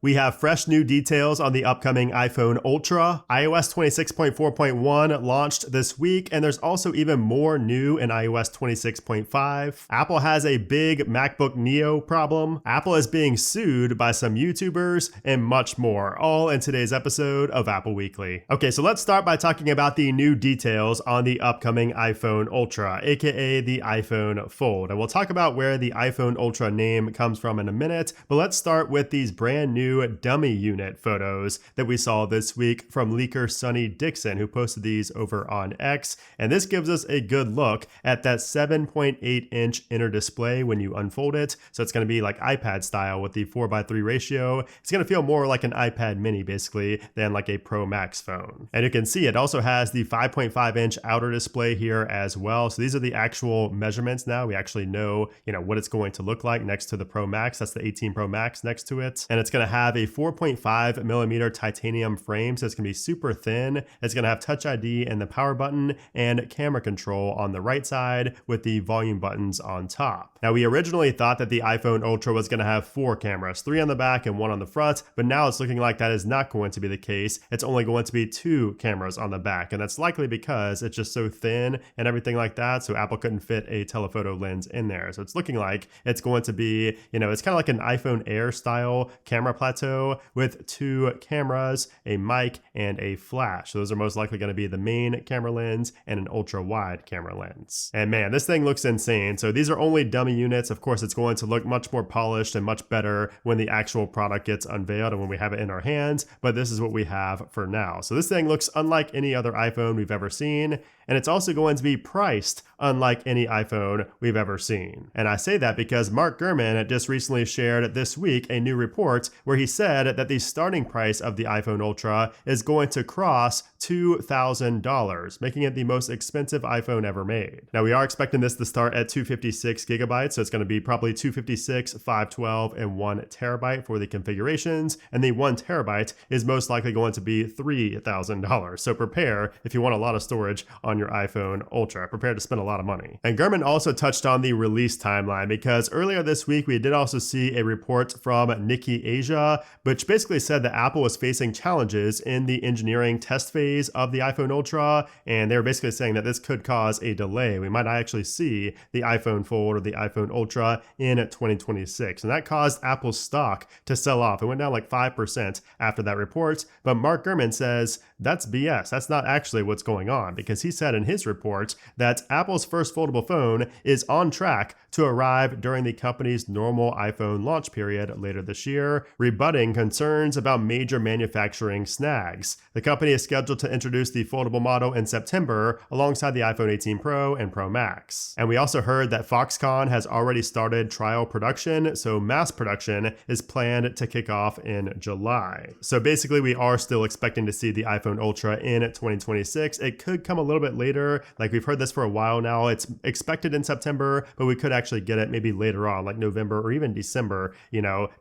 We have fresh new details on the upcoming iPhone Ultra. iOS 26.4.1 launched this week, and there's also even more new in iOS 26.5. Apple has a big MacBook Neo problem. Apple is being sued by some YouTubers, and much more, all in today's episode of Apple Weekly. Okay, so let's start by talking about the new details on the upcoming iPhone Ultra, aka the iPhone Fold. And we'll talk about where the iPhone Ultra name comes from in a minute, but let's start with these brand new dummy unit photos that we saw this week from leaker Sonny Dixon, who posted these over on X. And this gives us a good look at that 7.8-inch inner display when you unfold it. So it's going to be like iPad style with the 4:3 ratio. It's going to feel more like an iPad mini basically than like a Pro Max phone. And you can see it also has the 5.5-inch outer display here as well. So these are the actual measurements now. We actually know, what it's going to look like next to the Pro Max. That's the 18 Pro Max next to it. And it's going to have a 4.5 millimeter titanium frame. So it's going to be super thin. It's going to have Touch ID and the power button and camera control on the right side with the volume buttons on top. Now, we originally thought that the iPhone Ultra was going to have 4 cameras, 3 on the back and 1 on the front, but now it's looking like that is not going to be the case. It's only going to be 2 cameras on the back, and that's likely because it's just so thin and everything like that, so Apple couldn't fit a telephoto lens in there. So it's looking like it's going to be, it's kind of like an iPhone Air style camera plateau with 2 cameras, a mic, and a flash. So those are most likely going to be the main camera lens and an ultra wide camera lens. And man, this thing looks insane. So these are only dummy units. Of course, it's going to look much more polished and much better when the actual product gets unveiled and when we have it in our hands, but this is what we have for now. So this thing looks unlike any other iPhone we've ever seen, and it's also going to be priced unlike any iPhone we've ever seen. And I say that because Mark Gurman just recently shared this week a new report where he said that the starting price of the iPhone Ultra is going to cross $2,000, making it the most expensive iPhone ever made. Now, we are expecting this to start at 256 gigabytes, so it's going to be probably 256, 512, and 1 terabyte for the configurations, and the 1 terabyte is most likely going to be $3,000. So prepare if you want a lot of storage on your iPhone Ultra. Prepare to spend a lot of money. And Gurman also touched on the release timeline because earlier this week we did also see a report from Nikkei Asia, which basically said that Apple was facing challenges in the engineering test phase of the iPhone Ultra, and they were basically saying that this could cause a delay. We might not actually see the iPhone Fold or the iPhone Ultra in 2026, and that caused Apple's stock to sell off. It went down like 5% after that report, but Mark Gurman says that's BS. That's not actually what's going on, because he said in his report that Apple's first foldable phone is on track to arrive during the company's normal iPhone launch period later this year, rebutting concerns about major manufacturing snags. The company is scheduled to introduce the foldable model in September alongside the iPhone 18 Pro and Pro Max. And we also heard that Foxconn has already started trial production, so mass production is planned to kick off in July. So basically, we are still expecting to see the iPhone Ultra in 2026. It could come a little bit later. Like, we've heard this for a while now. It's expected in September, but we could actually get it maybe later on, like November or even December,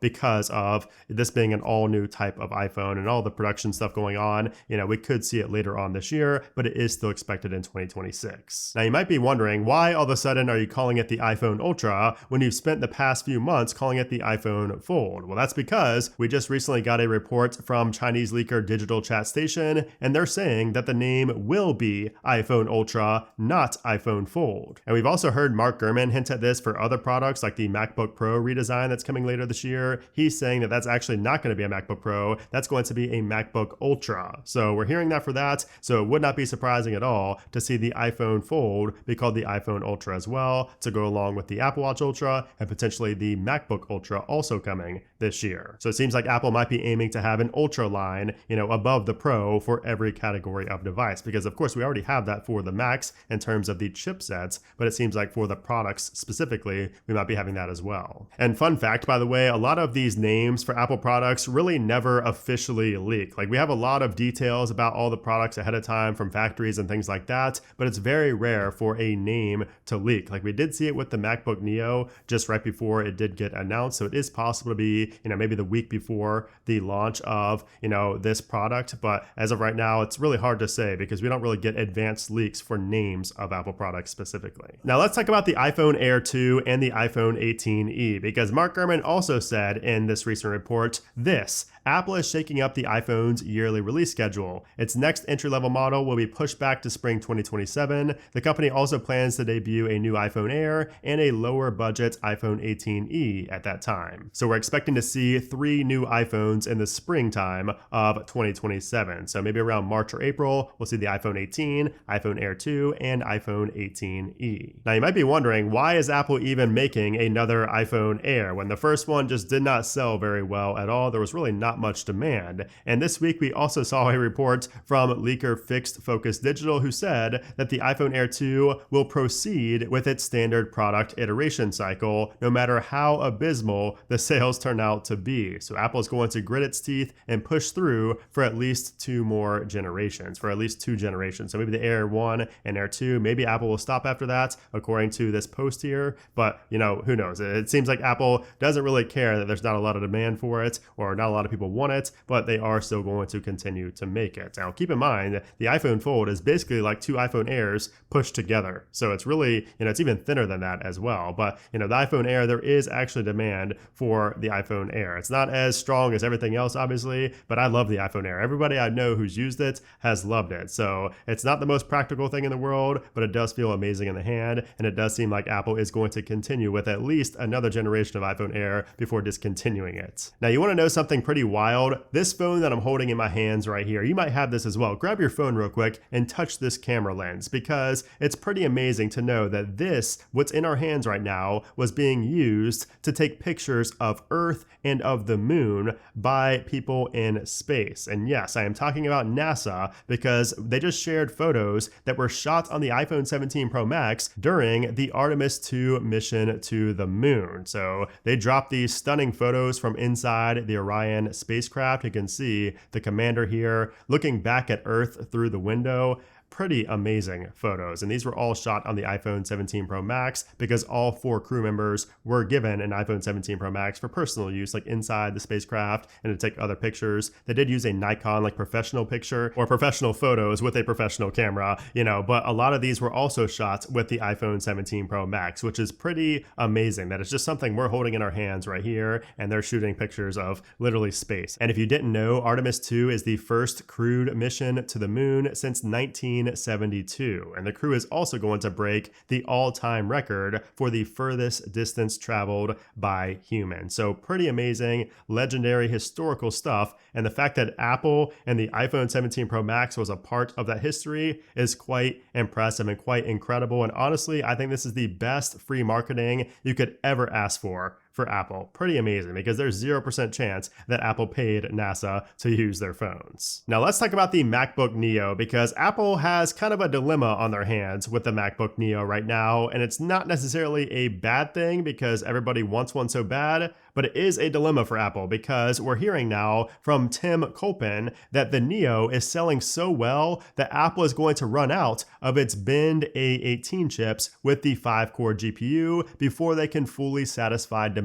because of this being an all new type of iPhone and all the production stuff going on. We could see it later on this year, but it is still expected in 2026. Now, you might be wondering, why all of a sudden are you calling it the iPhone Ultra when you've spent the past few months calling it the iPhone Fold? Well, that's because we just recently got a report from Chinese leaker Digital Chat Station, and they're saying that the name will be iPhone Ultra, not iPhone Fold. And we've also heard Mark Gurman hint at this for other products like the MacBook Pro redesign that's coming later this year. He's saying that that's actually not going to be a MacBook Pro, that's going to be a MacBook Ultra. So we're hearing that for that, so it would not be surprising at all to see the iPhone Fold be called the iPhone Ultra as well, to go along with the Apple Watch Ultra and potentially the MacBook Ultra also coming this year. So it seems like Apple might be aiming to have an Ultra line, above the Pro for every category of device, because of course we already have that for the Macs in terms of the chipsets, but it seems like for the products specifically, we might be having that as well. And fun fact, by the way, a lot of these names for Apple products really never officially leak. Like, we have a lot of details about all the products ahead of time from factories and things like that, but it's very rare for a name to leak. Like, we did see it with the MacBook Neo just right before it did get announced, so it is possible to be, maybe the week before the launch of, this product, but as of right now, it's really hard to say because we don't really get advanced leaks for names of Apple products specifically. Now, let's talk about the iPhone Air 2 and the iPhone 18e, because Mark Gurman also said in this recent report report this: Apple is shaking up the iPhone's yearly release schedule. Its next entry-level model will be pushed back to spring 2027. The company also plans to debut a new iPhone Air and a lower-budget iPhone 18e at that time. So we're expecting to see 3 new iPhones in the springtime of 2027. So maybe around March or April, we'll see the iPhone 18, iPhone Air 2, and iPhone 18e. Now you might be wondering, why is Apple even making another iPhone Air when the first one just did not sell very well at all? There was really not much demand. And this week we also saw a report from leaker Fixed Focus Digital, who said that the iPhone Air 2 will proceed with its standard product iteration cycle, no matter how abysmal the sales turn out to be. So Apple is going to grit its teeth and push through for at least 2 more generations, for at least 2 generations. So maybe the Air 1 and Air 2, maybe Apple will stop after that, according to this post here. But, who knows? It seems like Apple doesn't really care that there's not a lot of demand for it, or not a lot of people want it, but they are still going to continue to make it. Now, keep in mind, the iPhone Fold is basically like 2 iPhone Airs pushed together. So it's really, it's even thinner than that as well. But, the iPhone Air, there is actually demand for the iPhone Air. It's not as strong as everything else, obviously, but I love the iPhone Air. Everybody I know who's used it has loved it. So it's not the most practical thing in the world, but it does feel amazing in the hand. And it does seem like Apple is going to continue with at least another generation of iPhone Air before discontinuing it. Now, you want to know something pretty wild? This phone that I'm holding in my hands right here, you might have this as well. Grab your phone real quick and touch this camera lens, because it's pretty amazing to know that this, what's in our hands right now, was being used to take pictures of Earth and of the moon by people in space. And yes, I am talking about NASA, because they just shared photos that were shot on the iPhone 17 Pro Max during the Artemis 2 mission to the moon. So they dropped these stunning photos from inside the Orion spacecraft. You can see the commander here looking back at Earth through the window. Pretty amazing photos. And these were all shot on the iPhone 17 Pro Max, because all 4 crew members were given an iPhone 17 Pro Max for personal use, like inside the spacecraft, and to take other pictures. They did use a Nikon like professional picture or professional photos with a professional camera, but a lot of these were also shot with the iPhone 17 Pro Max, which is pretty amazing that it's just something we're holding in our hands right here, and they're shooting pictures of literally space. And if you didn't know, Artemis 2 is the first crewed mission to the moon since 1972, and the crew is also going to break the all-time record for the furthest distance traveled by humans. So pretty amazing, legendary, historical stuff, and the fact that Apple and the iPhone 17 Pro Max was a part of that history is quite impressive and quite incredible. And honestly, I think this is the best free marketing you could ever ask for Apple. Pretty amazing, because there's 0% chance that Apple paid NASA to use their phones. Now let's talk about the MacBook Neo, because Apple has kind of a dilemma on their hands with the MacBook Neo right now, and it's not necessarily a bad thing because everybody wants one so bad, but it is a dilemma for Apple, because we're hearing now from Tim Colpin that the Neo is selling so well that Apple is going to run out of its Bend A18 chips with the 5-core GPU before they can fully satisfy demand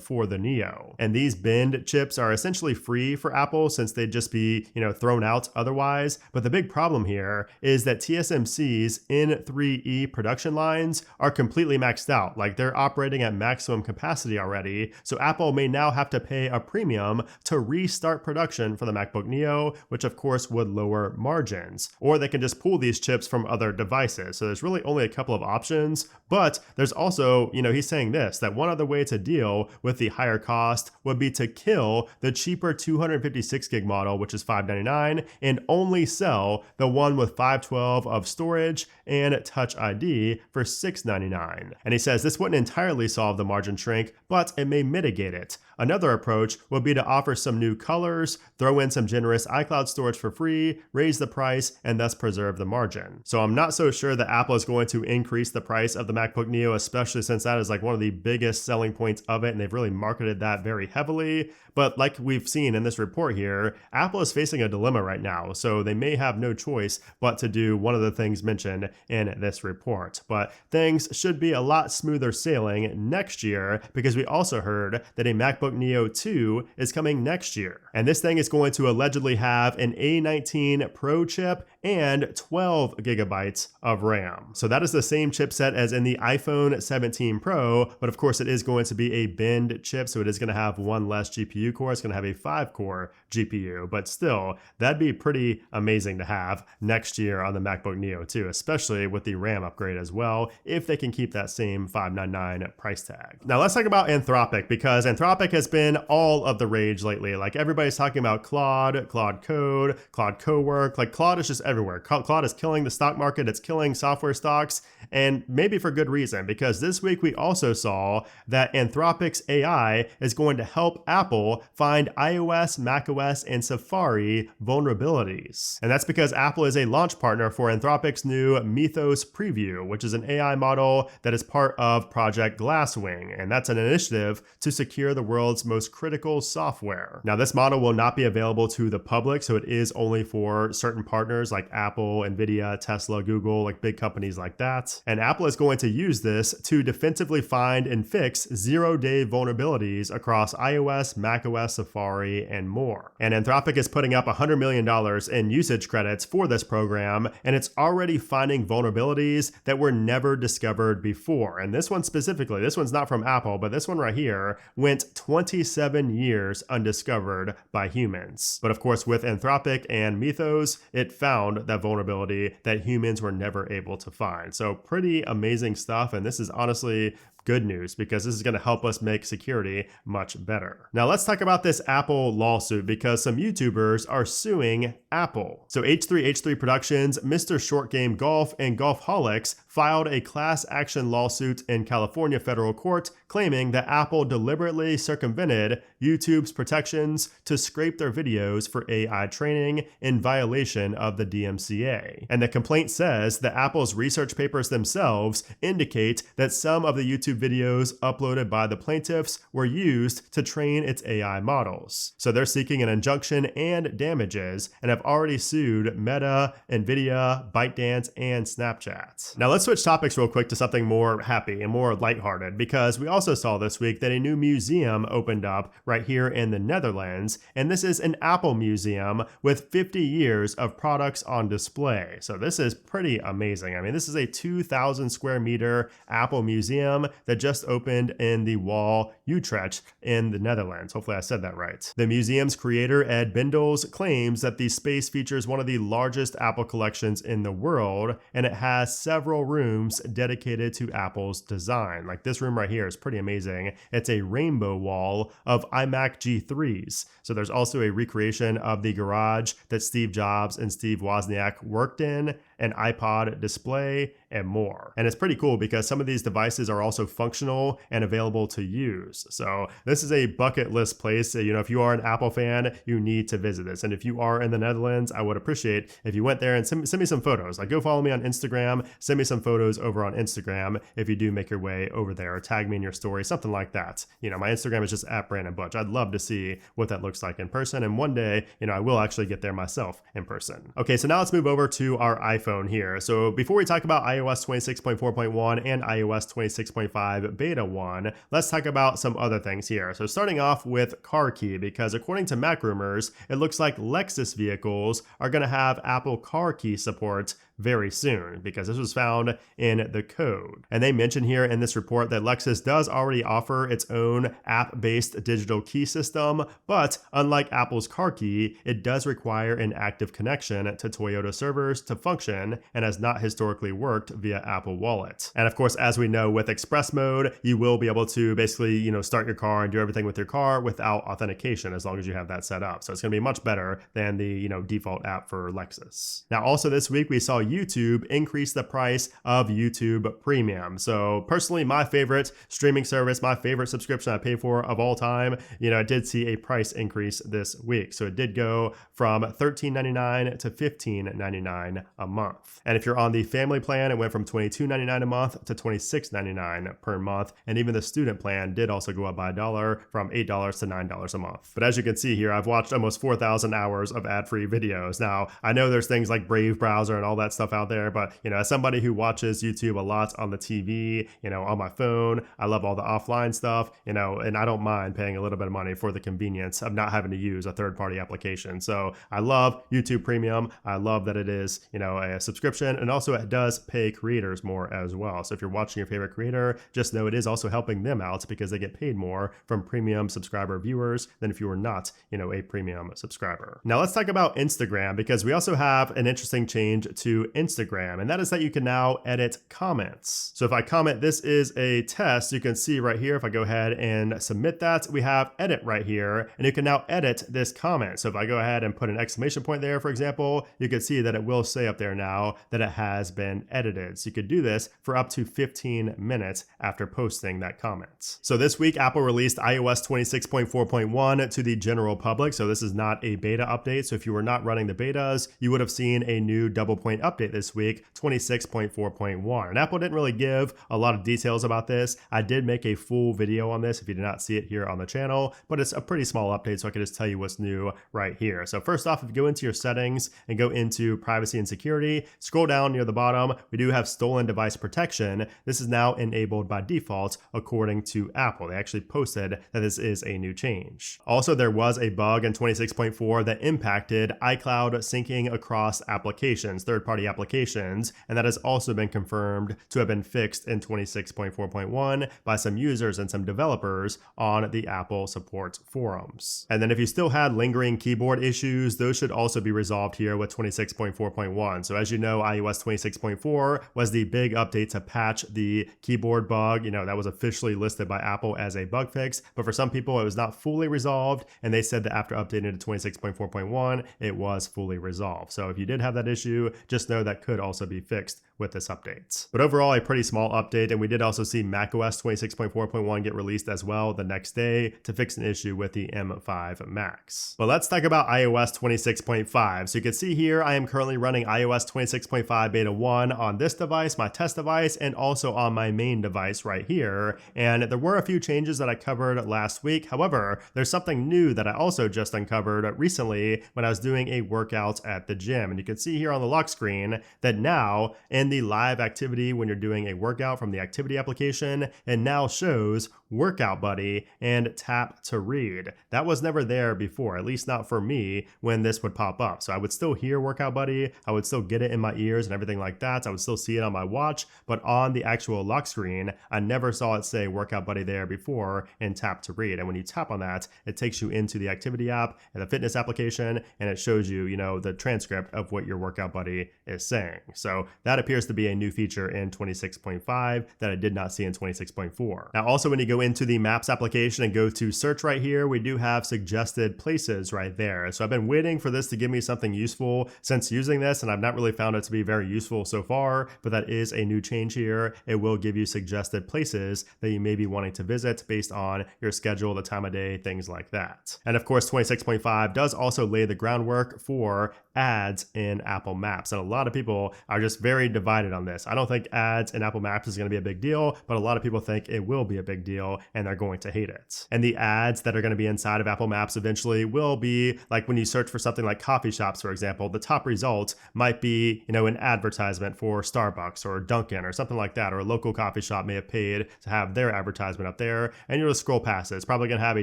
for the Neo. And these Bend chips are essentially free for Apple, since they'd just be, thrown out otherwise. But the big problem here is that TSMC's N3E production lines are completely maxed out. Like, they're operating at maximum capacity already. So Apple may now have to pay a premium to restart production for the MacBook Neo, which of course would lower margins. Or they can just pull these chips from other devices. So there's really only a couple of options, but there's also, he's saying this, that one other way to deal with the higher cost would be to kill the cheaper 256 gig model, which is $599, and only sell the one with 512 of storage and Touch ID for $699. And he says this wouldn't entirely solve the margin shrink, but it may mitigate it. Another approach would be to offer some new colors, throw in some generous iCloud storage for free, raise the price, and thus preserve the margin. So I'm not so sure that Apple is going to increase the price of the MacBook Neo, especially since that is like one of the biggest selling points of it, and they've really marketed that very heavily. But like we've seen in this report here, Apple is facing a dilemma right now, so they may have no choice but to do one of the things mentioned in this report. But things should be a lot smoother sailing next year, because we also heard that a MacBook Neo 2 is coming next year. And this thing is going to allegedly have an A19 Pro chip and 12 gigabytes of RAM. So that is the same chipset as in the iPhone 17 Pro, but of course it is going to be a binned chip, so it is going to have one less GPU core. It's going to have a 5-core GPU, but still, that'd be pretty amazing to have next year on the MacBook Neo too, especially with the RAM upgrade as well, if they can keep that same $599 price tag. Now let's talk about Anthropic, because Anthropic has been all of the rage lately. Like everybody's talking about Claude, Claude Code, Claude Cowork. Like Claude is just everywhere. Claude is killing the stock market. It's killing software stocks, and maybe for good reason, because this week we also saw that Anthropic's AI is going to help Apple find iOS, macOS, and Safari vulnerabilities. And that's because Apple is a launch partner for Anthropic's new Mythos preview, which is an AI model that is part of Project Glasswing, and that's an initiative to secure the world's most critical software. Now, this model will not be available to the public, so it is only for certain partners like Apple, Nvidia, Tesla, Google, like big companies like that. And Apple is going to use this to defensively find and fix zero-day vulnerabilities across iOS, macOS, Safari, and more. And Anthropic is putting up $100 million in usage credits for this program, and it's already finding vulnerabilities that were never discovered before. And this one specifically, this one's not from Apple, but this one right here went 27 years undiscovered by humans. But of course, with Anthropic and Mythos, it found that vulnerability that humans were never able to find. So pretty amazing stuff, and this is honestly good news, because this is going to help us make security much better. Now let's talk about this Apple lawsuit, because some YouTubers are suing Apple. So H3H3 Productions, Mr. Short Game Golf, and Golfholics filed a class action lawsuit in California federal court claiming that Apple deliberately circumvented YouTube's protections to scrape their videos for AI training in violation of the DMCA. And the complaint says that Apple's research papers themselves indicate that some of the YouTube videos uploaded by the plaintiffs were used to train its AI models. So they're seeking an injunction and damages, and have already sued Meta, Nvidia, ByteDance, and Snapchat. Now let's switch topics real quick to something more happy and more lighthearted, because we also saw this week that a new museum opened up right here in the Netherlands, and this is an Apple museum with 50 years of products on display. So this is pretty amazing. I mean, this is a 2,000 square meter Apple museum that just opened in the Wal Utrecht in the Netherlands. Hopefully I said that right. The museum's creator, Ed Bindels, claims that the space features one of the largest Apple collections in the world, and it has several rooms dedicated to Apple's design. Like this room right here is pretty amazing. It's a rainbow wall of iMac G3s. So there's also a recreation of the garage that Steve Jobs and Steve Wozniak worked in, an iPod display, and more. And it's pretty cool because some of these devices are also functional and available to use. So this is a bucket list place. You know, if you are an Apple fan, you need to visit this. And if you are in the Netherlands, I would appreciate if you went there and send me some photos. Like go follow me on Instagram, send me some photos over on Instagram if you do make your way over there, or tag me in your story, something like that. You know, my Instagram is just @BrandonButch. I'd love to see what that looks like in person. And one day, you know, I will actually get there myself in person. Okay, so now let's move over to our iPhone here. So before we talk about iOS 26.4.1 and iOS 26.5 Beta 1, let's talk about some other things here. So starting off with car key, because according to Mac Rumors, it looks like Lexus vehicles are going to have Apple Car Key support very soon, because this was found in the code. And they mention here in this report that Lexus does already offer its own app-based digital key system, but unlike Apple's Car Key, it does require an active connection to Toyota servers to function, and has not historically worked via Apple Wallet. And of course, as we know, with Express Mode, you will be able to basically, you know, start your car and do everything with your car without authentication, as long as you have that set up. So it's going to be much better than the, you know, default app for Lexus. Now, also this week, we saw YouTube increase the price of YouTube Premium. So personally, my favorite streaming service, my favorite subscription I pay for of all time, you know, it did see a price increase this week. So it did go from $13.99 to $15.99 a month. And if you're on the family plan, it went from $22.99 a month to $26.99 per month. And even the student plan did also go up by $1, from $8 to $9 a month. But as you can see here, I've watched almost 4,000 hours of ad-free videos. Now, I know there's things like Brave browser and all that stuff stuff out there. But, as somebody who watches YouTube a lot on the TV, on my phone, I love all the offline stuff, and I don't mind paying a little bit of money for the convenience of not having to use a third-party application. So I love YouTube Premium. I love that it is, a subscription, and also it does pay creators more as well. So if you're watching your favorite creator, just know it is also helping them out because they get paid more from premium subscriber viewers than if you were not, a premium subscriber. Now let's talk about Instagram, because we also have an interesting change to Instagram, and that is that you can now edit comments. So if I comment, this is a test, you can see right here, if I go ahead and submit that, we have edit right here, and you can now edit this comment. So if I go ahead and put an exclamation point there, for example, you can see that it will say up there now that it has been edited. So you could do this for up to 15 minutes after posting that comment. So this week, Apple released iOS 26.4.1 to the general public. So this is not a beta update. So if you were not running the betas, you would have seen a new double point update this week, 26.4.1. And Apple didn't really give a lot of details about this. I did make a full video on this if you did not see it here on the channel, but it's a pretty small update, so I can just tell you what's new right here. So first off, if you go into your settings and go into privacy and security, scroll down near the bottom, we do have stolen device protection. This is now enabled by default according to Apple. They actually posted that this is a new change. Also, there was a bug in 26.4 that impacted iCloud syncing across applications, third-party applications, and that has also been confirmed to have been fixed in 26.4.1 by some users and some developers on the Apple support forums. And then if you still had lingering keyboard issues, those should also be resolved here with 26.4.1. So as you know, iOS 26.4 was the big update to patch the keyboard bug. That was officially listed by Apple as a bug fix, but for some people it was not fully resolved, and they said that after updating to 26.4.1, it was fully resolved. So if you did have that issue, just know that could also be fixed with this update. But overall, a pretty small update, and we did also see macOS 26.4.1 get released as well the next day to fix an issue with the M5 Max. But let's talk about iOS 26.5. So you can see here, I am currently running iOS 26.5 beta 1 on this device, my test device, and also on my main device right here. And there were a few changes that I covered last week. However, there's something new that I also just uncovered recently when I was doing a workout at the gym. And you can see here on the lock screen that now in the live activity, when you're doing a workout from the activity application, it now shows Workout Buddy and tap to read. That was never there before, at least not for me, when this would pop up. So I would still hear Workout Buddy, I would still get it in my ears and everything like that. I would still see it on my watch, but on the actual lock screen, I never saw it say Workout Buddy there before and tap to read. And when you tap on that, it takes you into the activity app and the fitness application, and it shows you, the transcript of what your Workout Buddy is saying. So that appears to be a new feature in 26.5 that I did not see in 26.4. Now, also when you go into the Maps application and go to search right here, we do have suggested places right there. So I've been waiting for this to give me something useful since using this, and I've not really found it to be very useful so far, but that is a new change here. It will give you suggested places that you may be wanting to visit based on your schedule, the time of day, things like that. And of course, 26.5 does also lay the groundwork for ads in Apple Maps. And a lot of people are just very divided on this. I don't think ads in Apple Maps is going to be a big deal, but a lot of people think it will be a big deal and they're going to hate it. And the ads that are going to be inside of Apple Maps eventually will be like when you search for something like coffee shops, for example, the top result might be, an advertisement for Starbucks or Dunkin' or something like that, or a local coffee shop may have paid to have their advertisement up there, and you'll just scroll past it. It's probably going to have a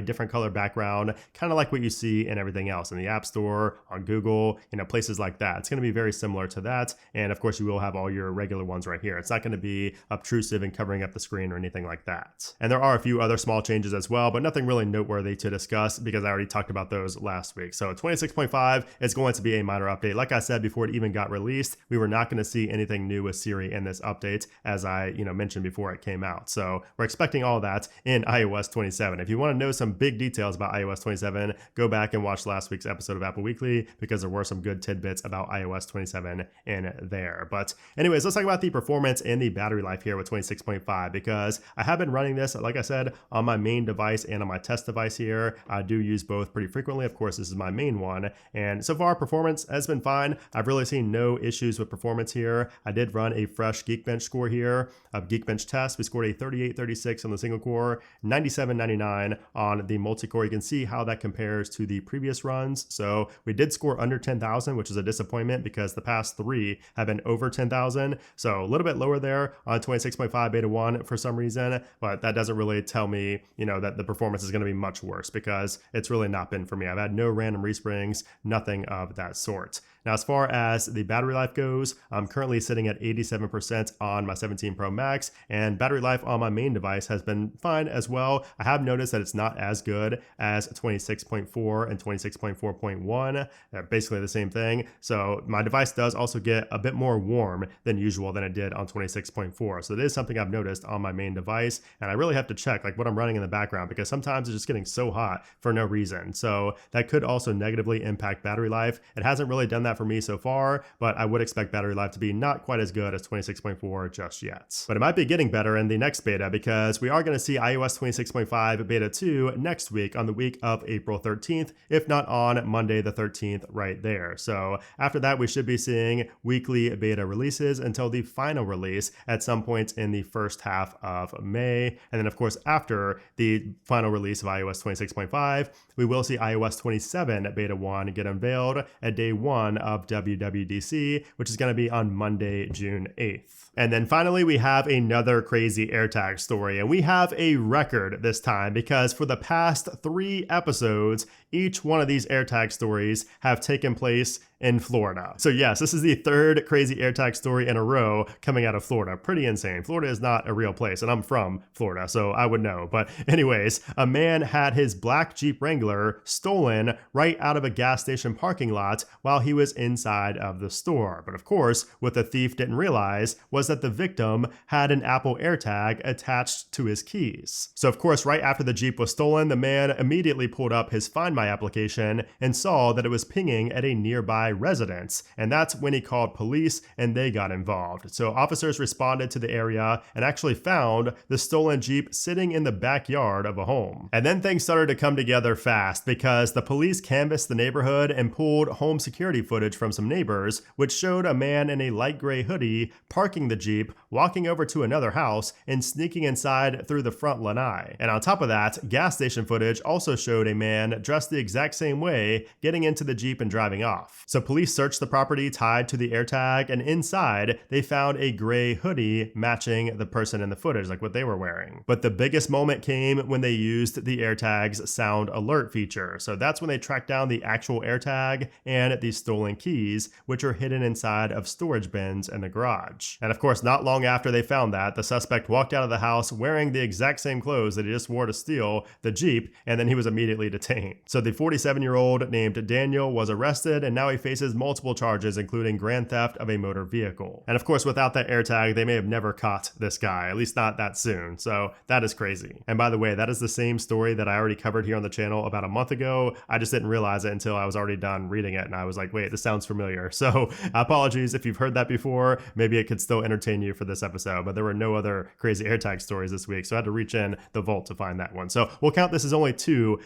different color background, kind of like what you see in everything else in the App Store, on Google, places like that. It's going to be very similar to that. And of course, you will have all your regular ones right here. It's not going to be obtrusive and covering up the screen or anything like that. And there are a few other small changes as well, but nothing really noteworthy to discuss because I already talked about those last week. So 26.5 is going to be a minor update. Like I said, before it even got released, we were not going to see anything new with Siri in this update, as I mentioned before it came out. So we're expecting all that in iOS 27. If you want to know some big details about iOS 27, go back and watch last week's episode of Apple Weekly because there were some good tidbits about iOS 27 in there. But Anyways, let's talk about the performance and the battery life here with 26.5, because I have been running this, like I said, on my main device and on my test device here. I do use both pretty frequently. Of course, this is my main one. And so far, performance has been fine. I've really seen no issues with performance here. I did run a fresh Geekbench score here, a Geekbench test. We scored a 3836 on the single core, 9799 on the multi-core. You can see how that compares to the previous runs. So we did score under 10,000, which is a disappointment because the past three have been over 10,000. So a little bit lower there on 26.5 beta 1 for some reason, but that doesn't really tell me, that the performance is going to be much worse, because it's really not been for me. I've had no random resprings, nothing of that sort. Now, as far as the battery life goes, I'm currently sitting at 87% on my 17 Pro Max, and battery life on my main device has been fine as well. I have noticed that it's not as good as 26.4 and 26.4.1. They're basically the same thing. So my device does also get a bit more warm than usual than it did on 26.4. So it is something I've noticed on my main device, and I really have to check what I'm running in the background, because sometimes it's just getting so hot for no reason. So that could also negatively impact battery life. It hasn't really done that for me so far, but I would expect battery life to be not quite as good as 26.4 just yet. But it might be getting better in the next beta, because we are going to see iOS 26.5 beta 2 next week on the week of April 13th, if not on Monday the 13th right there. So after that, we should be seeing weekly beta releases until the final release at some point in the first half of May. And then of course, after the final release of iOS 26.5, we will see iOS 27 beta 1 get unveiled at day 1 of WWDC, which is going to be on Monday, June 8th. And then finally, we have another crazy AirTag story, and we have a record this time, because for the past 3 episodes, each one of these AirTag stories have taken place in Florida. So yes, this is the third crazy AirTag story in a row coming out of Florida. Pretty insane. Florida is not a real place, and I'm from Florida, so I would know. But anyways, a man had his black Jeep Wrangler stolen right out of a gas station parking lot while he was inside of the store. But of course, what the thief didn't realize was that the victim had an Apple AirTag attached to his keys. So of course, right after the Jeep was stolen, the man immediately pulled up his Find My application and saw that it was pinging at a nearby residence, and that's when he called police and they got involved. So officers responded to the area and actually found the stolen Jeep sitting in the backyard of a home. And then things started to come together fast, because the police canvassed the neighborhood and pulled home security footage from some neighbors, which showed a man in a light gray hoodie parking the Jeep, walking over to another house, and sneaking inside through the front lanai. And on top of that, gas station footage also showed a man dressed the exact same way getting into the Jeep and driving off. So police searched the property tied to the AirTag, and inside they found a gray hoodie matching the person in the footage, like what they were wearing. But the biggest moment came when they used the AirTag's sound alert feature. So that's when they tracked down the actual AirTag and the stolen keys, which are hidden inside of storage bins in the garage. And of course, not long after they found that, the suspect walked out of the house wearing the exact same clothes that he just wore to steal the Jeep, and then he was immediately detained. So the 47-year-old named Daniel was arrested, and now he faces multiple charges, including grand theft of a motor vehicle. And of course, without that AirTag, they may have never caught this guy, at least not that soon. So that is crazy. And by the way, that is the same story that I already covered here on the channel about a month ago. I just didn't realize it until I was already done reading it, and I was like, wait, this sounds familiar. So apologies if you've heard that before. Maybe it could still entertain you for this episode, but there were no other crazy AirTag stories this week, so I had to reach in the vault to find that one. So we'll count this as only 2,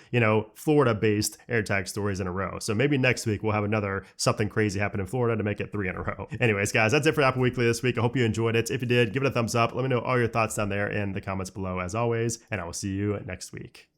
Florida-based AirTag stories in a row. So maybe next week we'll have another something crazy happen in Florida to make it 3 in a row. Anyways, guys, that's it for Apple Weekly this week. I hope you enjoyed it. If you did, give it a thumbs up. Let me know all your thoughts down there in the comments below as always, and I will see you next week.